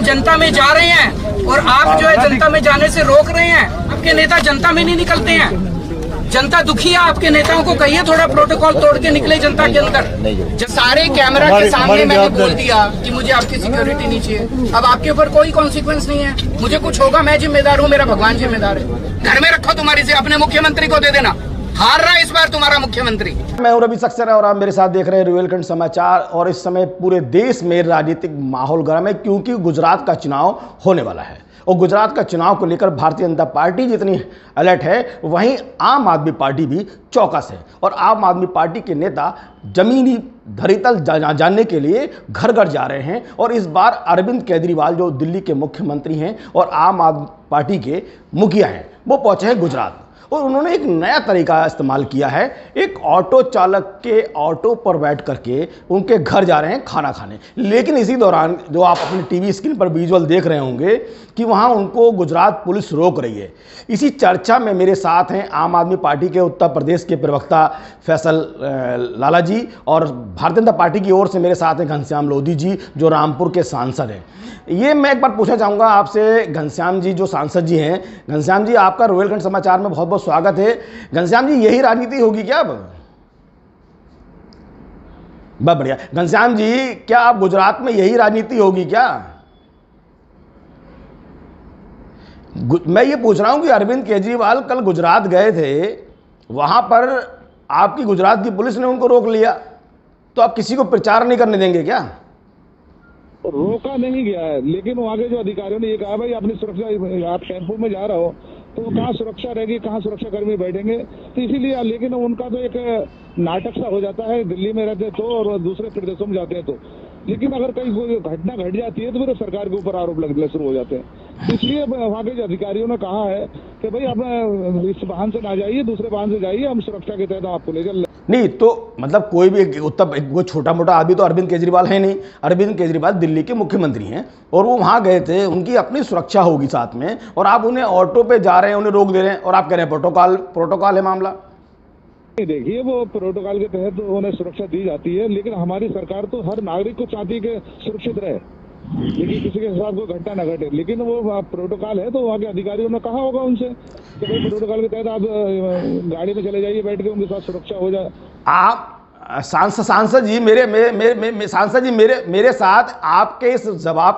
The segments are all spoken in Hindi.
जनता में जा रहे हैं और आप जो है जनता में जाने से रोक रहे हैं। आपके नेता जनता में नहीं निकलते हैं। जनता दुखी है, आपके नेताओं को कहिए थोड़ा प्रोटोकॉल तोड़ के निकले जनता के अंदर। जब सारे कैमरा के सामने मैंने बोल दिया कि मुझे आपकी सिक्योरिटी नहीं चाहिए, अब आपके ऊपर कोई कॉन्सिक्वेंस नहीं है। मुझे कुछ होगा मैं जिम्मेदार हूँ, मेरा भगवान जिम्मेदार है। घर में रखो तुम्हारी से, अपने मुख्यमंत्री को दे देना। हार रहा है इस बार तुम्हारा मुख्यमंत्री। रोका नहीं गया है, लेकिन वहाँ के जो अधिकारियों ने ये कहा भाई अपनी सुरक्षा, आप टेम्पो में जा रहे हो तो कहाँ सुरक्षा रहेगी, कहाँ सुरक्षा कर्मी बैठेंगे, तो इसीलिए। लेकिन उनका तो एक नाटक सा हो जाता है, दिल्ली में रहते तो और दूसरे प्रदेशों में जाते हैं तो। लेकिन अगर कहीं कोई घटना घट जाती है तो फिर सरकार के ऊपर आरोप लगने शुरू हो जाते हैं। इसलिए वहाँ के जो अधिकारियों ने कहा है कि भाई आप इस वाहन से ना जाइए, दूसरे वाहन से जाइए, हम सुरक्षा के तहत आपको ले चल। नहीं तो मतलब कोई भी उत्तर, वो छोटा मोटा आदमी तो अरविंद केजरीवाल है नहीं। अरविंद केजरीवाल दिल्ली के मुख्यमंत्री हैं और वो वहाँ गए थे, उनकी अपनी सुरक्षा होगी साथ में, और आप उन्हें ऑटो पे जा रहे हैं, उन्हें रोक दे रहे हैं और आप कह रहे हैं प्रोटोकॉल है मामला। देखिए, वो प्रोटोकॉल के तहत तो उन्हें सुरक्षा दी जाती है, लेकिन हमारी सरकार तो हर नागरिक को चाहती है कि सुरक्षित रहे, लेकिन किसी के साथ कोई घटना न घटे। लेकिन वो प्रोटोकॉल है तो वहाँ के अधिकारियों ने कहा होगा उनसे कि भाई प्रोटोकॉल के तहत आप गाड़ी में चले जाइए, बैठ के उनके साथ सुरक्षा हो जाए। आप सांसद जी मेरे साथ आपके इस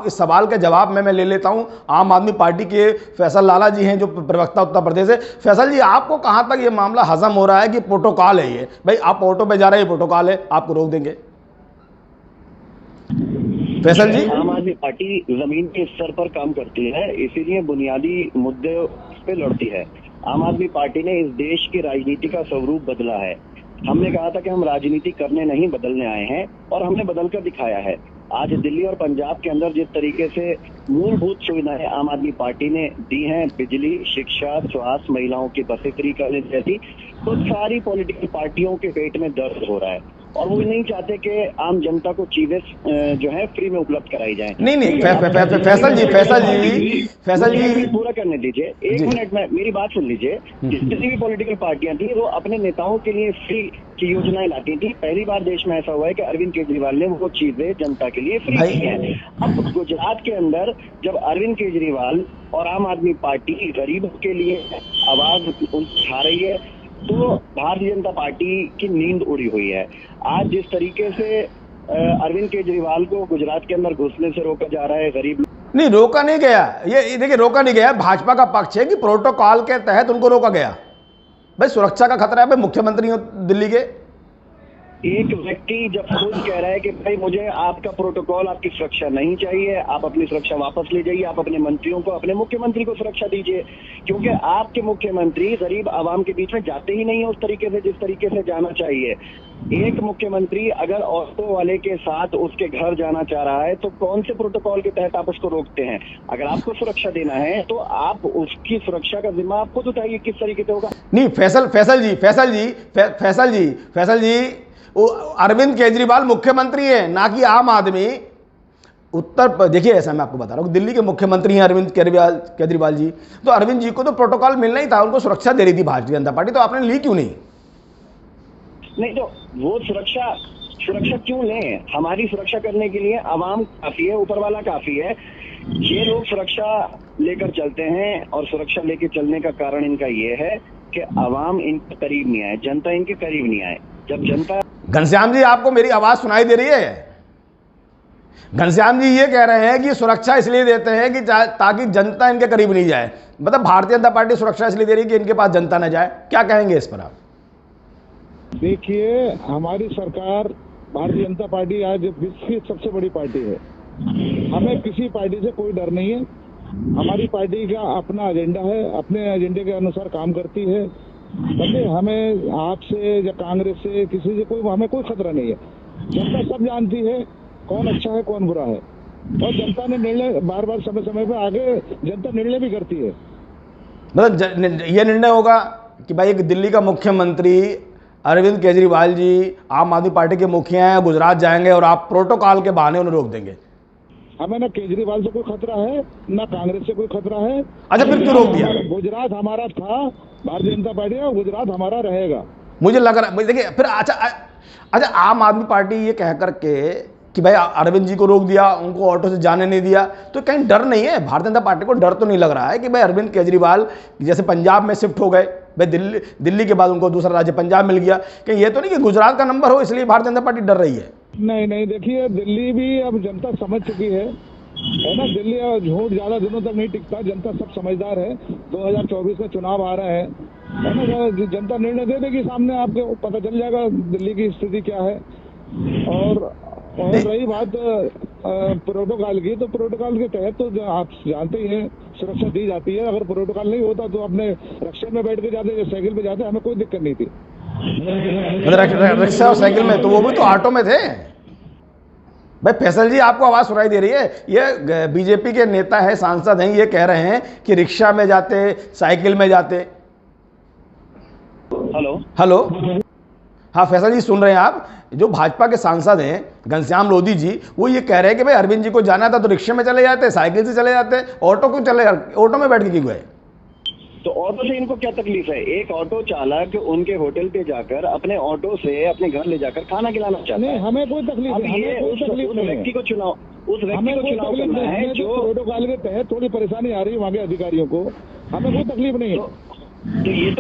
सवाल के जवाब में मैं ले लेता हूं। आम आदमी पार्टी के फैसल लाला जी हैं जो प्रवक्ता उत्तर प्रदेश से। फैसल जी, आपको कहां तक ये मामला हजम हो रहा है कि प्रोटोकॉल है ये? भाई आप ऑटो पे जा रहे हैं, प्रोटोकॉल है, आपको रोक देंगे। फैसल जी, आम आदमी पार्टी जमीन के स्तर पर काम करती है, इसीलिए बुनियादी मुद्दे पे लड़ती है। आम आदमी पार्टी ने इस देश की राजनीति का स्वरूप बदला है। हमने कहा था कि हम राजनीति करने नहीं बदलने आए हैं, और हमने बदल कर दिखाया है। आज दिल्ली और पंजाब के अंदर जिस तरीके से मूलभूत सुविधाएं आम आदमी पार्टी ने दी हैं, बिजली, शिक्षा, स्वास्थ्य, महिलाओं की बसें फ्री करने जैसी, तो सारी पॉलिटिकल पार्टियों के पेट में दर्द हो रहा है और वो नहीं चाहते कि आम जनता को चीजें जो है फ्री में उपलब्ध कराई जाए। नहीं फैसल जी पूरा करने दीजिए, एक मिनट में मेरी बात सुन लीजिए। जितनी भी पॉलिटिकल पार्टियां थी वो अपने नेताओं के लिए फ्री की योजनाएं लाती थी। पहली बार देश में ऐसा हुआ है कि अरविंद केजरीवाल ने वो चीजें जनता के लिए फ्री की है। अब गुजरात के अंदर जब अरविंद केजरीवाल और आम आदमी पार्टी गरीबों के लिए आवाज उठा रही है, तो भारतीय जनता पार्टी की नींद उड़ी हुई है। आज जिस तरीके से अरविंद केजरीवाल को गुजरात के अंदर घुसने से रोका जा रहा है, गरीब नहीं रोका नहीं गया। ये देखिए, रोका नहीं गया। भाजपा का पक्ष है कि प्रोटोकॉल के तहत उनको रोका गया। भाई सुरक्षा का खतरा है, भाई मुख्यमंत्री हो दिल्ली के। एक व्यक्ति जब खुद कह रहा है कि भाई मुझे आपका प्रोटोकॉल, आपकी सुरक्षा नहीं चाहिए, आप अपनी सुरक्षा वापस ले जाइए, आप अपने मंत्रियों को, अपने मुख्यमंत्री को सुरक्षा दीजिए, क्योंकि आपके मुख्यमंत्री गरीब आवाम के बीच में जाते ही नहीं है उस तरीके से जिस तरीके से जाना चाहिए। एक मुख्यमंत्री अगर ऑटो वाले के साथ उसके घर जाना चाह रहा है तो कौन से प्रोटोकॉल के तहत आप उसको रोकते हैं? अगर आपको सुरक्षा देना है तो आप उसकी सुरक्षा का जिम्मा आप खुद उठाइए, किस तरीके से होगा। नहीं फैसल जी अरविंद केजरीवाल मुख्यमंत्री है, ना कि आम आदमी। देखिए, ऐसा मैं आपको बता रहा हूँ, दिल्ली के मुख्यमंत्री हैं अरविंद केजरीवाल जी, तो अरविंद जी को तो प्रोटोकॉल मिलना ही था, उनको सुरक्षा दे रही थी भारतीय जनता पार्टी, तो आपने ली क्यों नहीं? नहीं तो वो सुरक्षा क्यों लें? हमारी सुरक्षा करने के लिए आवाम काफी है, ऊपर वाला काफी है। ये लोग सुरक्षा लेकर चलते हैं और सुरक्षा लेकर चलने का कारण इनका ये है कि आवाम इनके करीब नहीं आए, जनता इनके करीब नहीं आए। जब जनता घनश्याम जी, आपको मेरी आवाज सुनाई दे रही है? घनश्याम जी ये कह रहे हैं कि सुरक्षा इसलिए देते हैं कि ताकि जनता इनके करीब नहीं जाए। मतलब भारतीय जनता पार्टी सुरक्षा इसलिए दे रही है कि इनके पास जनता न जाए। क्या कहेंगे इस पर आप? देखिए, हमारी सरकार भारतीय जनता पार्टी आज विश्व की सबसे बड़ी पार्टी है। हमें किसी पार्टी से कोई डर नहीं है। हमारी पार्टी का अपना एजेंडा है, अपने एजेंडे के अनुसार काम करती है। बल्कि हमें आपसे या कांग्रेस से किसी से हमें कोई खतरा नहीं है। जनता सब जानती है कौन अच्छा है कौन बुरा है, और जनता ने निर्णय बार बार समय समय पर आगे जनता निर्णय भी करती है। मतलब ये निर्णय होगा कि भाई एक दिल्ली का मुख्यमंत्री अरविंद केजरीवाल जी आम आदमी पार्टी के मुखिया हैं, गुजरात जाएंगे और आप प्रोटोकॉल के बहाने उन्हें रोक देंगे? हमें ना केजरीवाल से कोई खतरा है, ना कांग्रेस से कोई खतरा है। अच्छा, फिर क्यों रोक दिया? गुजरात हमारा था, भारतीय जनता पार्टी का गुजरात हमारा रहेगा। मुझे लग रहा है, देखिए फिर अच्छा आम आदमी पार्टी ये कह करके कि भाई अरविंद जी को रोक दिया, उनको ऑटो से जाने नहीं दिया, तो कहीं डर नहीं है? भारतीय जनता पार्टी को डर तो नहीं लग रहा है कि भाई अरविंद केजरीवाल जैसे पंजाब में शिफ्ट हो गए, भाई दिल्ली के बाद उनको दूसरा राज्य पंजाब मिल गया, कहीं ये तो नहीं कि गुजरात का नंबर हो इसलिए भारतीय जनता पार्टी डर रही है? नहीं, देखिए दिल्ली भी अब जनता समझ चुकी है ना। दिल्ली झूठ ज्यादा दिनों तक नहीं टिकता, जनता सब समझदार है। 2024 में चुनाव आ रहे हैं, है ना। जनता निर्णय दे देगी, सामने आपको पता चल जाएगा दिल्ली की स्थिति क्या है। और रही बात प्रोटोकॉल की, तो प्रोटोकॉल के तहत तो आप जानते ही हैं सुरक्षा दी जाती है। अगर प्रोटोकॉल नहीं होता तो अपने रिक्शे में बैठ के जाते, साइकिल पे जाते, हमें कोई दिक्कत नहीं थी। रिक्शा और साइकिल में? तो वो भी तो ऑटो में थे। भाई फैसल जी, आपको आवाज सुनाई दे रही है? ये बीजेपी के नेता है, सांसद हैं, ये कह रहे हैं कि रिक्शा में जाते, साइकिल में जाते। हेलो, हाँ फैसल जी सुन रहे हैं आप? जो भाजपा के सांसद हैं घनश्याम लोधी जी, वो ये कह रहे हैं कि भाई अरविंद जी को जाना था तो रिक्शे में चले जाते, साइकिल से चले जाते, ऑटो क्यों चले, ऑटो में बैठ के क्यों गए? तो ऑटो से इनको क्या तकलीफ है? एक ऑटो चालक उनके होटल पे जाकर अपने ऑटो से अपने घर ले जाकर खाना खिलाना चाहता है। हमें कोई तकलीफ नहीं है। उस व्यक्ति को चुनाव करना है जो प्रोटोकॉल के तहत थोड़ी परेशानी आ रही है वहाँ के अधिकारियों को, हमें कोई तकलीफ नहीं है। तो ये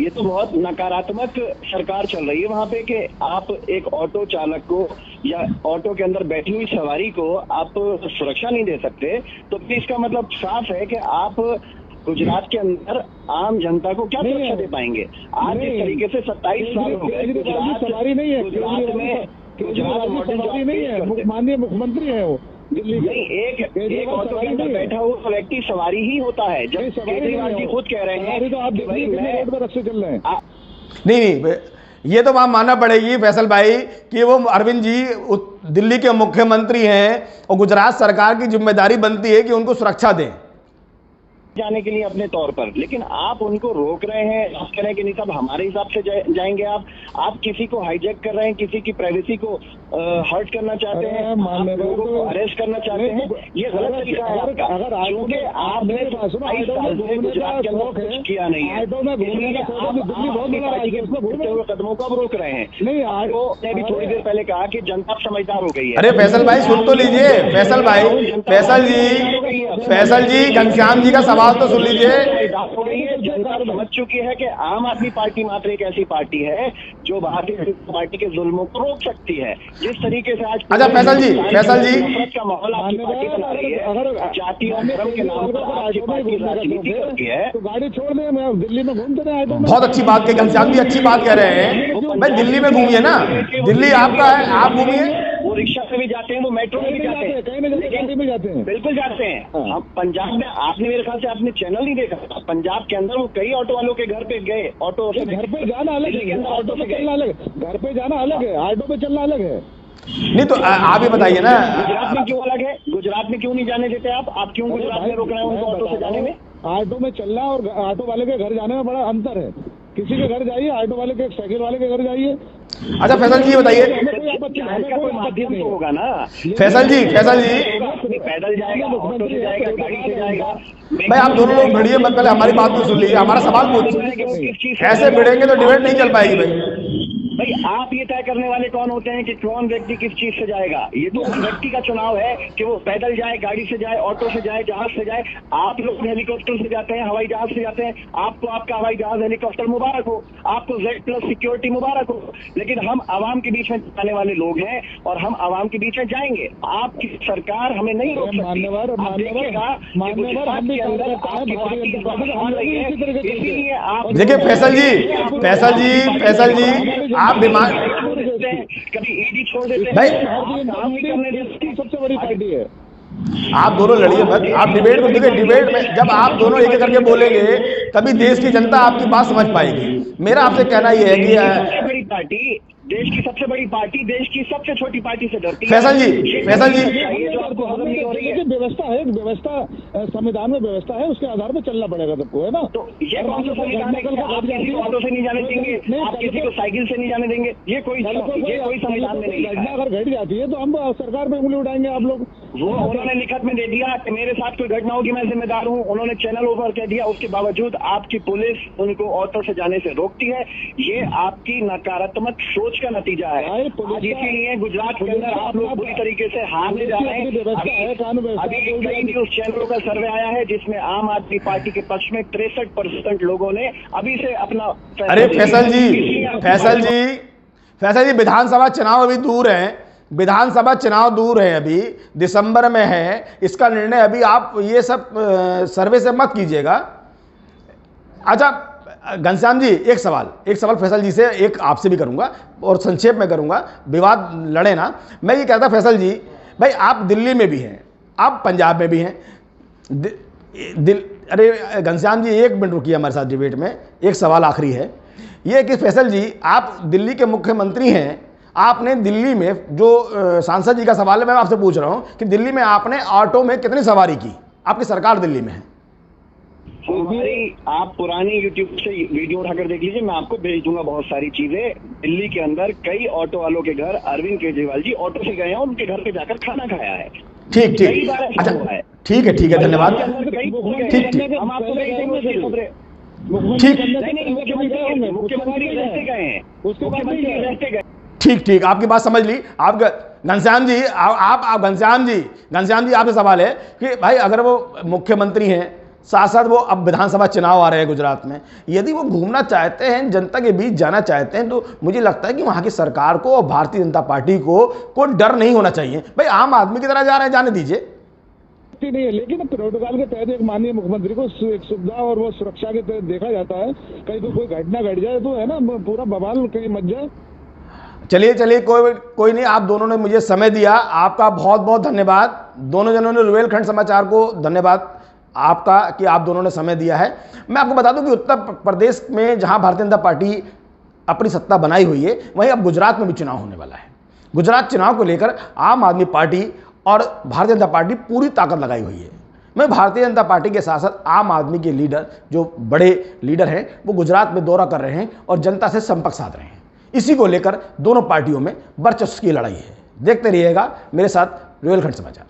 तो बहुत नकारात्मक सरकार चल रही है वहाँ पे कि आप एक ऑटो चालक को या ऑटो के अंदर बैठी हुई सवारी को आप सुरक्षा नहीं दे सकते। तो इसका मतलब साफ है कि आप गुजरात के अंदर आम जनता को क्या सुरक्षा दे पाएंगे? आज इस तरीके से 27 साल हो गए सवारी नहीं है, गुजरात में सवारी नहीं है, माननीय मुख्यमंत्री है वो दिल्ली के। नहीं, एक ऑटो के अंदर बैठा हुआ व्यक्ति सवारी ही होता है। जब केजरीवाल जी खुद कह रहे हैं तो आप देखिए रोड पर रस्ते चल रहे हैं। नहीं, ये तो वहां मानना पड़ेगी फैसल भाई कि वो अरविंद जी दिल्ली के मुख्यमंत्री हैं और गुजरात सरकार की जिम्मेदारी बनती है कि उनको सुरक्षा दें जाने के लिए अपने तौर पर, लेकिन आप उनको रोक रहे हैं। आप कह रहे हैं कि नहीं साहब हमारे हिसाब से जाएंगे। आप किसी को हाईजैक कर रहे हैं, किसी की प्राइवेसी को हर्ट करना चाहते हैं, आप लोगों को अरेस्ट करना चाहते हैं। ये गलत तरीका है आपका, क्योंकि आपने गुजरात के अंदर कुछ किया नहीं है, इसलिए आप कदमों को अब रोक रहे हैं। नहीं, आपने भी थोड़ी देर पहले कहा कि जनता समझदार हो गई है। अरे फैसल भाई सुन तो लीजिए, फैसल जी घनश्याम जी का सवाल तो सुन लीजिए। जनता समझ चुकी है कि आम आदमी पार्टी मात्र एक ऐसी पार्टी है जो भारतीय जनता पार्टी के जुल्मों को रोक सकती है। जिस तरीके से आज अच्छा फैसल जी का माहौल आपकी पार्टी बना रही है, जाति और धर्म के नाम पर आपकी पार्टी राजनीति करती है, तो गाड़ी छोड़ दे, मैं दिल्ली में घूमते रहे। बहुत अच्छी बात कही घनश्याम जी, अच्छी बात कह रहे हैं। भाई दिल्ली में घूमिए ना, दिल्ली आपका है, आप घूमिए। वो रिक्शा से भी जाते हैं, वो मेट्रो में भी जाते हैं, कहीं में जाते हैं, बिल्कुल जाते हैं। हम पंजाब में, आपने मेरे ख्याल से आपने चैनल नहीं देखा, पंजाब के अंदर वो कई ऑटो वालों के घर पे गए। ऑटो से घर पे जाना अलग है, ऑटो पे चलना अलग है। घर पे जाना अलग है, ऑटो पे चलना अलग है। नहीं तो आप ही बताइए ना, गुजरात में क्यों अलग है? गुजरात में क्यों नहीं जाने देते आप क्यों गुजरात में रोक रहे हैं उनको ऑटो से जाने में? ऑटो में चलना और ऑटो वाले के घर जाने में बड़ा अंतर है। किसी के घर जाइए, ऑटो वाले के, साइकिल वाले के घर जाइए। अच्छा फैसल जी बताइए, कोई माध्यम तो होगा ना। फैसल जी पैदल जाएगा, ऑटो से जाएगा, गाड़ी से जाएगा। भाई आप दोनों लोग भिड़िए मत, पहले हमारी बात तो सुन लीजिए, हमारा सवाल पूछ। ऐसे भिड़ेंगे तो डिबेट नहीं चल पाएगी भाई। भाई आप ये तय करने वाले कौन होते हैं कि कौन व्यक्ति किस चीज से जाएगा? ये तो उस व्यक्ति का चुनाव है कि वो पैदल जाए, गाड़ी से जाए, ऑटो से जाए, जहाज से जाए। आप लोग हेलीकॉप्टर से जाते हैं, हवाई जहाज से जाते हैं, आपको आपका हवाई जहाज हेलीकॉप्टर मुबारक हो, आपको Z+ सिक्योरिटी मुबारक हो, लेकिन हम आवाम के बीच में जाने वाले लोग हैं और हम आवाम के बीच में जाएंगे। आपकी सरकार हमें नहीं रोक सकती। देखिए फैसल जी आप डिमांड कभी ईडी छोड़ देते हैं, भाई सबसे बड़ी पार्टी है। आप दोनों लड़िए मत, आप डिबेट को देखिए, डिबेट में जब आप दोनों एक एक करके बोलेंगे तभी देश की जनता आपकी बात समझ पाएगी। मेरा आपसे कहना यह है कि सबसे बड़ी पार्टी, देश की सबसे बड़ी पार्टी देश की सबसे छोटी पार्टी से डरती है। फैसल जी जो आपको हजम नहीं हो रही है। व्यवस्था है, व्यवस्था संविधान में व्यवस्था है, उसके आधार पर चलना पड़ेगा सबको, है ना? तो ये कौन सा संविधान है कि आप किसी को ऑटो से नहीं जाने देंगे, आप किसी को साइकिल से नहीं जाने देंगे? ये कोई संविधान में नहीं लिखा है। अगर घट जाती है तो हम सरकार पे उंगली उठाएंगे आप लोग। वो उन्होंने लिखत में दे दिया कि मेरे साथ कोई घटना होगी मैं जिम्मेदार हूँ। उन्होंने चैनल ओवर कह दिया, उसके बावजूद आपकी पुलिस उनको ऑटो से जाने से रोकती है। ये आपकी नकारात्मक सोच का नतीजा है। आज इसीलिए गुजरात के अंदर आप लोग पूरी तरीके से हारने जा रहे हैं। अभी कई न्यूज चैनलों का सर्वे आया है जिसमें आम आदमी पार्टी के पक्ष में 63% लोगों ने अभी से अपना। अरे फैसल जी विधानसभा चुनाव अभी दूर है, विधानसभा चुनाव दूर है, अभी दिसंबर में है। इसका निर्णय अभी आप ये सब सर्वे से मत कीजिएगा। अच्छा घनश्याम जी एक सवाल फैसल जी से, एक आपसे भी करूंगा और संक्षेप में करूंगा, विवाद लड़े ना। मैं ये कहता फैसल जी, भाई आप दिल्ली में भी हैं, आप पंजाब में भी हैं, अरे घनश्याम जी एक मिनट रुकिए हमारे साथ डिबेट में। एक सवाल आखिरी है ये कि फैसल जी आप दिल्ली के मुख्यमंत्री हैं, आपने दिल्ली में जो सांसद जी का सवाल है मैं आपसे पूछ रहा हूं कि दिल्ली में आपने ऑटो में कितनी सवारी की? आपकी सरकार दिल्ली में है। हमारी आप पुरानी YouTube से वीडियो उठाकर देख लीजिए, मैं आपको भेज दूंगा बहुत सारी चीजें। दिल्ली के अंदर कई ऑटो वालों के घर अरविंद केजरीवाल जी ऑटो से गए हैं, उनके घर पे जाकर खाना खाया है। ठीक अच्छा ठीक है धन्यवाद। हम आपको मुख्यमंत्री रहते गए हैं, मुख्यमंत्री रहते गए। ठीक आपकी बात समझ ली। आप घनश्याम जी घनश्याम जी आपसे सवाल है कि भाई अगर वो मुख्यमंत्री हैं, साथ साथ वो अब विधानसभा चुनाव आ रहे हैं गुजरात में, यदि वो घूमना चाहते हैं, जनता के बीच जाना चाहते हैं, तो मुझे लगता है कि वहाँ की सरकार को और भारतीय जनता पार्टी को कोई डर नहीं होना चाहिए। भाई आम आदमी की तरह जा रहे हैं, जाने दीजिए। नहीं है, लेकिन प्रोटोकॉल के तहत एक माननीय मुख्यमंत्री को एक सुविधा और वो सुरक्षा के तहत देखा जाता है। कहीं तो कोई घटना घट जाए तो है ना, पूरा बवाल कहीं मच जाए। चलिए कोई नहीं, आप दोनों ने मुझे समय दिया, आपका बहुत बहुत धन्यवाद। दोनों जनों ने रुहेलखंड समाचार को धन्यवाद आपका कि आप दोनों ने समय दिया है। मैं आपको बता दूं कि उत्तर प्रदेश में जहां भारतीय जनता पार्टी अपनी सत्ता बनाई हुई है, वहीं अब गुजरात में भी चुनाव होने वाला है। गुजरात चुनाव को लेकर आम आदमी पार्टी और भारतीय जनता पार्टी पूरी ताकत लगाई हुई है। मैं भारतीय जनता पार्टी के साथ साथ आम आदमी के लीडर, जो बड़े लीडर हैं, वो गुजरात में दौरा कर रहे हैं और जनता से संपर्क साध रहे हैं। इसी को लेकर दोनों पार्टियों में वर्चस्व की लड़ाई है। देखते रहिएगा मेरे साथ रुहेलखंड समाचार।